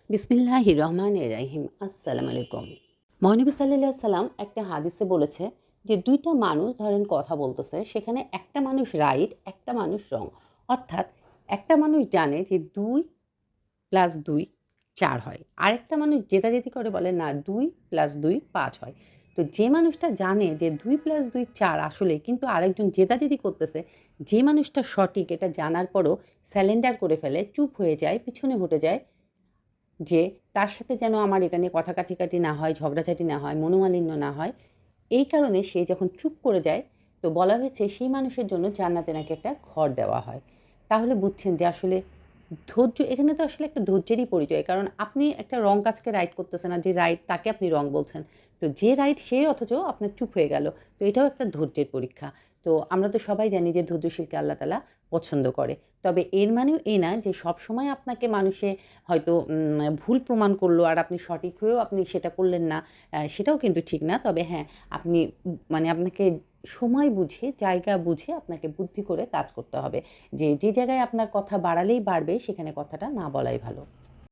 বিসমিল্লাহির রহমানির রহিম। আসসালামু আলাইকুম। মহানবী সাল্লাল্লাহু আলাইহি সাল্লাম একটা হাদিসে বলেছে যে ২ টা মানুষ ধরেন কথা বলতেছে, সেখানে একটা মানুষ রাইট, একটা মানুষ রং। অর্থাৎ একটা মানুষ জানে যে ২ + ২ ৪ হয়। আরেকটা মানুষ জেদাজেদি করে বলে না ২ + ২ ৫ হয়। তো যে মানুষটা জানে যে ২ + ২ ৪ আসলে, কিন্তু আরেকজন জেদাজেদি করতেছে, যে মানুষটা সঠিক এটা জানার পরও স্যালেন্ডার করে ফেলে, চুপ হয়ে যায়, পিছনে হটে যায় যে তার সাথে যেন আমার এটা নিয়ে কথা কাটাকাটি না হয়, ঝগড়াঝাটি না হয়, মনোমালিন্য না হয়। এই কারণে সে যখন চুপ করে যায়, তো বলা হয়েছে সেই মানুষের জন্য জান্নাতে নাকি একটা ঘর দেওয়া হয়। তাহলে বুঝছেন যে আসলে ধৈর্য এখানে তো আসলে একটা ধৈর্যেরই পরিচয়। কারণ আপনি একটা রং কাজকে রাইট করতেছেন না, যে রাইট তাকে আপনি রং বলছেন। তো যে রাইট সে অথচ আপনার চুপ হয়ে গেল। তো এটাও একটা ধৈর্যের পরীক্ষা। তো আমরা তো সবাই জানি যে ধৈর্যশীলকে আল্লাহ তাআলা পছন্দ করে। তবে এর মানেও এই না যে সবসময় আপনাকে মানুষে হয়তো ভুল প্রমাণ করলো আর আপনি সঠিক হয়েও আপনি সেটা করলেন না। সেটাও কিন্তু ঠিক না। তবে হ্যাঁ, আপনি মানে আপনাকে সময় বুঝে, জায়গা বুঝে আপনাকে বুদ্ধি করে কাজ করতে হবে। যে জায়গায় আপনার কথা বাড়ালেই বাড়বে সেখানে কথাটা না বলাই ভালো।